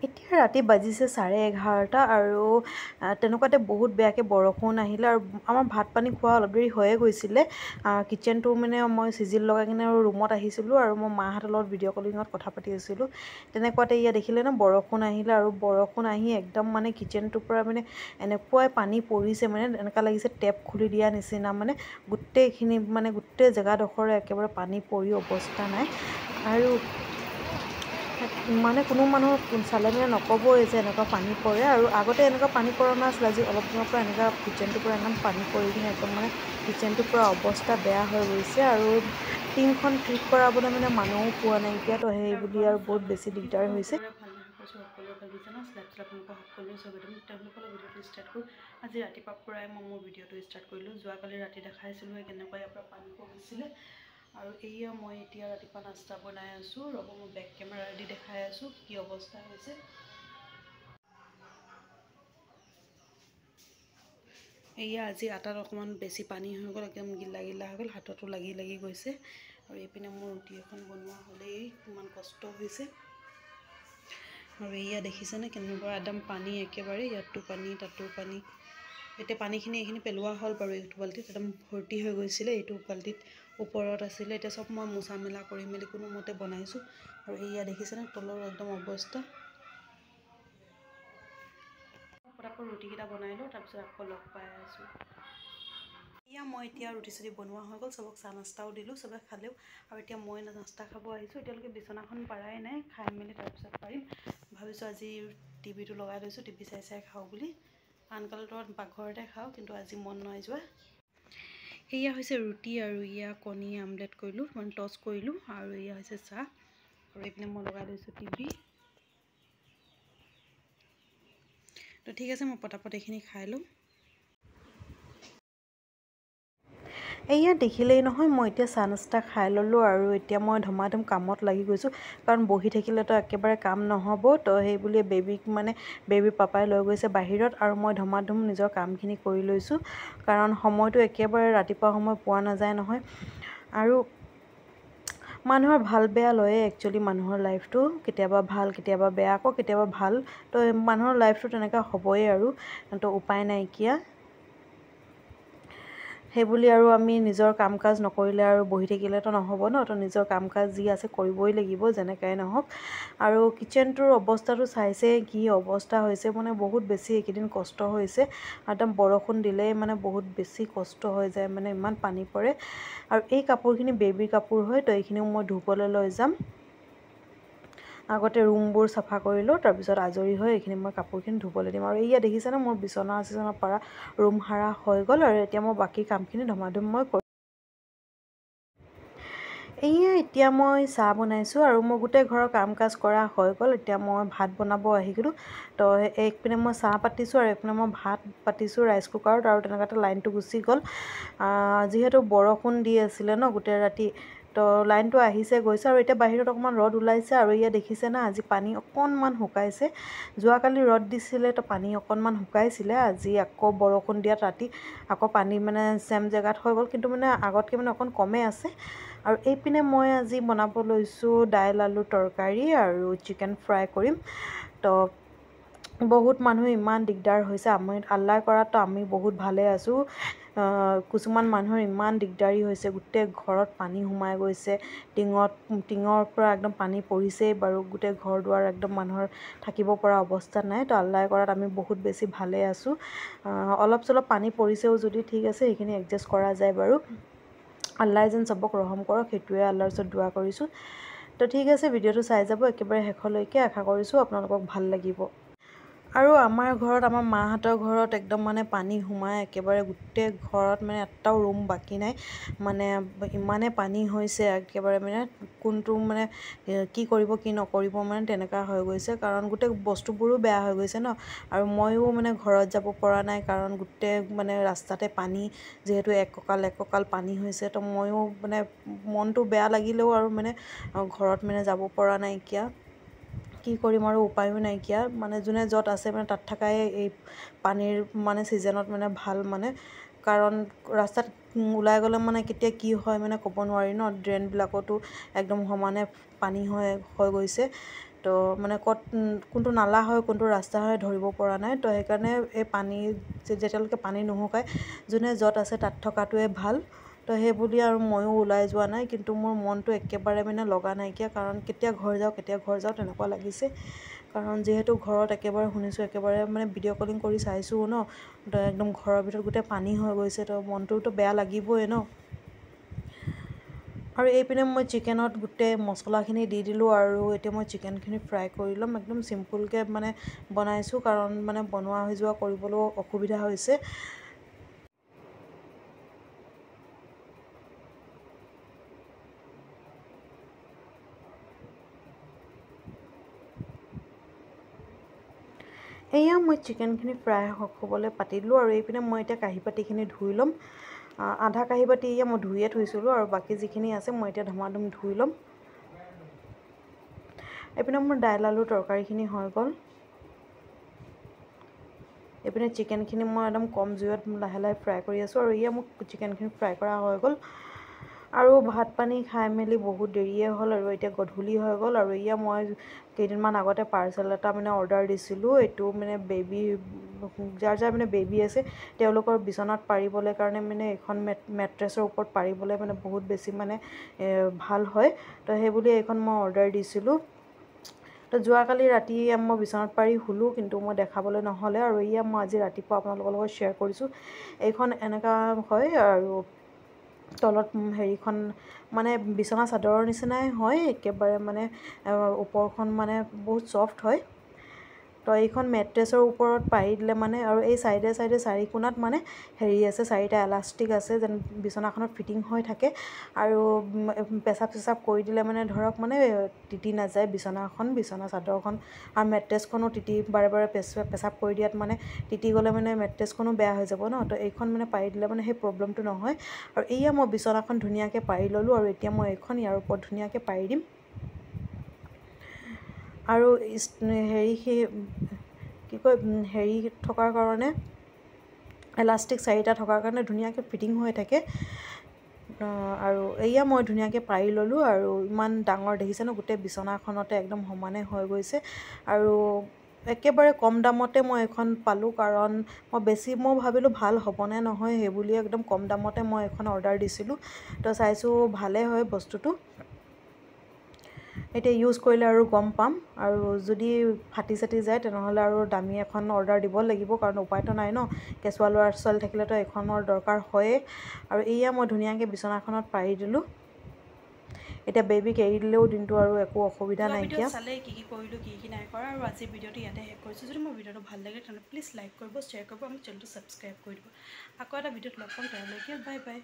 এতিয়া ৰাতি বাজিছে 11:30 আৰু তেনেকুৱাতে বহুত বেয়াকৈ বৰষুণ আহিলে আৰু আমাৰ ভাত পানী খোৱা অলপ দেৰি হৈয়ে গৈছিলে। কিটচেনটো মানে মই চিজিল লগাই কিনে ৰুমত আহিছিলোঁ আৰু মই মাহঁতৰ লগত ভিডিঅ' কলিঙত কথা পাতি আছিলোঁ। তেনেকুৱাতে ইয়াত দেখিলে ন বৰষুণ আহিলে আৰু বৰষুণ আহি একদম মানে কিটচেনটোৰ পৰা মানে এনেকুৱাই পানী পৰিছে, মানে এনেকুৱা লাগিছে টেপ খুলি দিয়া নিচিনা, মানে গোটেইখিনি মানে গোটেই জেগাডোখৰে একেবাৰে পানী পৰি অৱস্থা নাই। আৰু মানে কোনো মানুহ চালে মানে নক'বই যে এনেকুৱা পানী পৰে, আৰু আগতে এনেকুৱা পানী পৰা নাছিলে। আজি অলপ দিনৰ পৰা এনেকুৱা কিটচেনটোৰ পৰা একদম পানী পৰি কিনে একদম মানে কিটচেনটোৰ পৰা অৱস্থা বেয়া হৈ গৈছে। আৰু টিংখন ঠিক কৰাবলৈ মানে মানুহো পোৱা নাইকিয়া, তো সেই বুলি আৰু বহুত বেছি দিগদাৰ হৈছে। আজি ৰাতিপুৱাৰ পৰাই মই মোৰ ভিডিঅ'টো ষ্টাৰ্ট কৰিলোঁ। যোৱাকালি ৰাতি দেখাইছিলোঁ কেনেকুৱা ইয়াৰ পৰা পানী পৰিছিলে, আৰু এয়া মই এতিয়া ৰাতিপুৱা নাস্তা বনাই আছোঁ। ৰ'ব মই বেক কেমেৰা দি দেখাই আছোঁ কি অৱস্থা হৈছে। এয়া আজি আটাত অকণমান বেছি পানী হৈ গ'ল, একদম গিলা গিলা হৈ গ'ল, হাততো লাগি লাগি গৈছে। আৰু এইপিনে মোৰ ৰুটি এখন বনোৱা হ'লেই ইমান কষ্ট হৈছে। আৰু এয়া দেখিছেনে কেনেকুৱা একদম পানী একেবাৰে, ইয়াতো পানী তাতো পানী। এতিয়া পানীখিনি এইখিনি পেলোৱা হ'ল বাৰু, এইটো বাল্টিত একদম ভৰ্তি হৈ গৈছিলে, এইটো বাল্টিত ওপৰত আছিলে। এতিয়া চব মই মোচা মেলা কৰি মেলি কোনোমতে বনাইছোঁ। আৰু এয়া দেখিছেনে তলৰ একদম অৱস্থা। পটাপট ৰুটিকেইটা বনাই লওঁ, তাৰপিছত আকৌ লগ পাই আছোঁ। এয়া মই এতিয়া ৰুটি চুটি বনোৱা হৈ গ'ল, চবক চাহ নাস্তাও দিলোঁ, চবে খালেও। আৰু এতিয়া মই নাস্তা খাব আহিছোঁ। এতিয়ালৈকে বিচনাখন পাৰাই নাই, খাই মেলি তাৰপিছত পাৰিম। ভাবিছোঁ আজি টিভিটো লগাই লৈছোঁ, টিভি চাই চাই খাওঁ বুলি। আনকালেতো পাকঘৰতে খাওঁ, কিন্তু আজি মন নাই যোৱা। এয়া হৈছে ৰুটি আৰু এয়া কণী আমলেট কৰিলোঁ, মানে টছ কৰিলোঁ, আৰু এয়া হৈছে চাহ। আৰু এইপিনে মই লগাই লৈছোঁ টিভি। তো ঠিক আছে, মই পটাপট এইখিনি খাই লওঁ। এয়া দেখিলেই নহয়, মই এতিয়া চাহ নাস্তা খাই ল'লোঁ, আৰু এতিয়া মই ধুমাধুম কামত লাগি গৈছোঁ। কাৰণ বহি থাকিলেতো একেবাৰে কাম নহ'ব, তো সেই বুলি বেবীৰ পাপাই লৈ গৈছে বাহিৰত, আৰু মই ধুমাধুম নিজৰ কামখিনি কৰি লৈছোঁ। কাৰণ সময়টো একেবাৰে ৰাতিপুৱা সময় পোৱা নাযায় নহয়। আৰু মানুহৰ ভাল বেয়া লয়ে একচুৱেলি মানুহৰ লাইফটো, কেতিয়াবা ভাল কেতিয়াবা বেয়া, আকৌ কেতিয়াবা ভাল। তো মানুহৰ লাইফটো তেনেকুৱা হ'বই, আৰু তো উপায় নাইকিয়া। সেইবুলি আৰু আমি নিজৰ কাম কাজ নকৰিলে আৰু বহি থাকিলেতো নহ'ব ন, তো নিজৰ কাম কাজ যি আছে কৰিবই লাগিব যেনেকাই নহওক। আৰু কিটচেনটোৰ অৱস্থাটো চাইছে কি অৱস্থা হৈছে, মানে বহুত বেছি এইকেইদিন কষ্ট হৈছে। একদম বৰষুণ দিলেই মানে বহুত বেছি কষ্ট হৈ যায়, মানে ইমান পানী পৰে। আৰু এই কাপোৰখিনি বেবীৰ কাপোৰ হয়, তো এইখিনিও মই ধুবলৈ লৈ যাম। আগতে ৰুমবোৰ চাফা কৰি লওঁ, তাৰপিছত আজৰি হৈ এইখিনি মই কাপোৰখিনি ধুবলৈ দিম। আৰু এয়া দেখিছেনে মোৰ বিচনা পৰা ৰুম সাৰা হৈ গ'ল, আৰু এতিয়া মই বাকী কামখিনি ধুমাধুম মই কৰিম। এতিয়া মই চাহ বনাইছোঁ, আৰু মই গোটেই ঘৰৰ কাম কাজ কৰা হৈ গ'ল। এতিয়া মই ভাত বনাব আহি গ'লোঁ। তো একপিনে মই চাহ পাতিছোঁ, আৰু এইপিনে মই ভাত পাতিছোঁ ৰাইচ কুকাৰত, আৰু তেনেকুৱাতে লাইনটো গুচি গ'ল। যিহেতু বৰষুণ দি আছিলে ন গোটেই ৰাতি, তো লাইনটো আহিছে গৈছে। আৰু এতিয়া বাহিৰত অকণমান ৰ'দ ওলাইছে, আৰু ইয়াত দেখিছে না আজি পানী অকণমান শুকাইছে। যোৱাকালি ৰ'দ দিছিলে, তো পানী অকণমান শুকাইছিলে। আজি আকৌ বৰষুণ দিয়াত ৰাতি আকৌ পানী মানে চেম জেগাত হৈ গ'ল, কিন্তু মানে আগতকৈ মানে অকণ কমেই আছে। আৰু এইপিনে মই আজি বনাব লৈছোঁ দাইল আলু তৰকাৰী আৰু চিকেন ফ্ৰাই কৰিম। তো বহুত মানুহ ইমান দিগদাৰ হৈছে, আমি আল্লাহ কৰাতো আমি বহুত ভালে আছোঁ। কিছুমান মানুহৰ ইমান দিগদাৰী হৈছে, গোটেই ঘৰত পানী সোমাই গৈছে। টিঙৰ পৰা একদম পানী পৰিছেই বাৰু, গোটেই ঘৰ দুৱাৰ একদম মানুহৰ থাকিব পৰা অৱস্থা নাই। তো আল্লাহ কৰাত আমি বহুত বেছি ভালে আছোঁ। অলপ চলপ পানী পৰিছেও যদি ঠিক আছে, সেইখিনি এডজাষ্ট কৰা যায় বাৰু। আল্লাহ যেন চবক ৰহম কৰক, সেইটোৱে আল্লাহৰ ওচৰত দোৱা কৰিছোঁ। তো ঠিক আছে, ভিডিঅ'টো চাই যাব একেবাৰে শেষলৈকে, আশা কৰিছোঁ আপোনালোকক ভাল লাগিব। আৰু আমাৰ ঘৰত, আমাৰ মাহঁতৰ ঘৰত একদম মানে পানী সোমাই একেবাৰে গোটেই ঘৰত, মানে এটাও ৰুম বাকী নাই। মানে ইমানে পানী হৈছে একেবাৰে, মানে কোনটো মানে কি কৰিব কি নকৰিব মানে তেনেকুৱা হৈ গৈছে। কাৰণ গোটেই বস্তুবোৰো বেয়া হৈ গৈছে ন। আৰু ময়ো মানে ঘৰত যাব পৰা নাই, কাৰণ গোটেই মানে ৰাস্তাতে পানী, যিহেতু একঁকাল পানী হৈছে। তো ময়ো মানে মনটো বেয়া লাগিলেও আৰু মানে ঘৰত মানে যাব পৰা নাইকিয়া। কি কৰিম আৰু উপায়ো নাইকিয়া। মানে যোনে য'ত আছে মানে তাত থকাই এই পানীৰ মানে ছিজনত মানে ভাল, মানে কাৰণ ৰাস্তাত ওলাই গ'লে মানে কেতিয়া কি হয় মানে ক'ব নোৱাৰি ন, ড্ৰেইনবিলাকতো একদম সমানে পানী হৈ গৈছে। তো মানে ক'ত কোনটো নালা হয় কোনটো ৰাস্তা হয় ধৰিব পৰা নাই। তো সেইকাৰণে এই পানী যেতিয়ালৈকে পানী নুশুকায় যোনে য'ত আছে তাত থকাটোৱে ভাল। তো সেই বুলি আৰু ময়ো ওলাই যোৱা নাই, কিন্তু মোৰ মনটো একেবাৰে মানে লগা নাইকিয়া, কাৰণ কেতিয়া ঘৰ যাওঁ তেনেকুৱা লাগিছে। কাৰণ যিহেতু ঘৰত একেবাৰে শুনিছোঁ, একেবাৰে মানে ভিডিঅ' কলিং কৰি চাইছোঁ ন, তো একদম ঘৰৰ ভিতৰত গোটেই পানী হৈ গৈছে, তো মনটোতো বেয়া লাগিবই ন। আৰু এইপিনে মই চিকেনত গোটেই মছলাখিনি দি দিলোঁ, আৰু এতিয়া মই চিকেনখিনি ফ্ৰাই কৰি ল'ম। একদম চিম্পুলকৈ মানে বনাইছোঁ, কাৰণ মানে বনোৱা হৈ যোৱা কৰিবলৈও অসুবিধা হৈছে। এয়া মই চিকেনখিনি ফ্ৰাই হ'বলৈ পাতি দিলোঁ, আৰু এইপিনে মই এতিয়া কাঁহী বাতিখিনি ধুই ল'ম। আধা কাঁহী বাতি এয়া মই ধুইয়ে থৈছিলোঁ, আৰু বাকী যিখিনি আছে মই এতিয়া ধুমাধুম ধুই ল'ম। এইপিনে মোৰ দাইল আলু তৰকাৰীখিনি হৈ গ'ল। এইপিনে চিকেনখিনি মই একদম কম জুইত লাহে লাহে ফ্ৰাই কৰি আছোঁ, আৰু এয়া মোক চিকেনখিনি ফ্ৰাই কৰা হৈ গ'ল। আৰু ভাত পানী খাই মেলি বহুত দেৰিয়ে হ'ল, আৰু এতিয়া গধূলি হৈ গ'ল। আৰু এয়া মই কেইদিনমান আগতে পাৰ্চেল এটা মানে অৰ্ডাৰ দিছিলোঁ। এইটো মানে যাৰ মানে বেবী আছে তেওঁলোকৰ বিচনাত পাৰিবলৈ কাৰণে মানে এইখন মেট্ৰেছৰ ওপৰত পাৰিবলৈ মানে বহুত বেছি মানে ভাল হয়। তো সেইবুলি এইখন মই অৰ্ডাৰ দিছিলোঁ। তো যোৱাকালি ৰাতি মই বিচনাত পাৰি শুলোঁ, কিন্তু মই দেখাবলৈ নহ'লে, আৰু এয়া মই আজি ৰাতিপুৱা আপোনালোকৰ লগত শ্বেয়াৰ কৰিছোঁ। এইখন এনেকুৱা হয়, আৰু তলত হেৰিখন মানে বিচনা চাদৰৰ নিচিনাই হয়, একেবাৰে মানে ওপৰখন মানে বহুত ছফ্ট হয়। তো এইখন মেট্ৰেছৰ ওপৰত পাৰি দিলে মানে, আৰু এই চাইডে চাৰিকোণাত মানে হেৰি আছে, 4টা এলাষ্টিক আছে, যেন বিচনাখনত ফিটিং হৈ থাকে। আৰু পেচাব চেচাব কৰি দিলে মানে ধৰক মানে তিতি নাযায় বিচনা চাদৰখন, আৰু মেট্ৰেছখনো বাৰে বাৰে পেচাব কৰি দিয়াত মানে তিতি গ'লে মানে মেট্ৰেছখনো বেয়া হৈ যাব ন। তো এইখন মানে পাৰি দিলে মানে সেই প্ৰব্লেমটো নহয়। আৰু এয়া মই বিচনাখন ধুনীয়াকৈ পাৰি ল'লোঁ, আৰু এতিয়া মই এইখন ইয়াৰ ওপৰত ধুনীয়াকৈ পাৰি দিম। আৰু হেৰি থকাৰ কাৰণে, এলাষ্টিক 4টা থকাৰ কাৰণে ধুনীয়াকৈ ফিটিং হৈ থাকে। আৰু এয়া মই ধুনীয়াকৈ পাৰি ল'লোঁ, আৰু ইমান ডাঙৰ দেখিছে ন, গোটেই বিচনাখনতে একদম সমানে হৈ গৈছে। আৰু একেবাৰে কম দামতে মই এইখন পালোঁ, কাৰণ মই ভাবিলোঁ ভাল হ'বনে নহয়, সেইবুলিয়ে একদম কম দামতে মই এইখন অৰ্ডাৰ দিছিলোঁ। তো চাইছোঁ ভালেই হয় বস্তুটো। এতিয়া ইউজ কৰিলে আৰু গম পাম, আৰু যদি ফাটি চাটি যায় তেনেহ'লে আৰু দামী এখন অৰ্ডাৰ দিব লাগিব, কাৰণ উপায়তো নাই ন, কেঁচুৱা ল'ৰা ছোৱালী থাকিলেতো এইখনৰ দৰকাৰ হয়েই। আৰু এয়া মই ধুনীয়াকৈ বিচনাখনত পাৰি দিলোঁ। এতিয়া বেবীক এৰি দিলেও দিনটো আৰু একো অসুবিধা নাইকিয়া। চালে কি কৰিলোঁ, কি নাই কৰা, আৰু আজিৰ ভিডিঅ'টো ইয়াতে শেষ কৰিছোঁ। যদি মোৰ ভিডিঅ'টো ভাল লাগে তেনেহ'লে প্লিজ লাইক কৰিব, শ্বেয়াৰ কৰিব, আমাৰ চেনেলটো ছাবস্ক্ৰাইব কৰি দিব। আকৌ এটা ভিডিঅ'ত লগ পাম, তাৰলৈকে বাই বাই।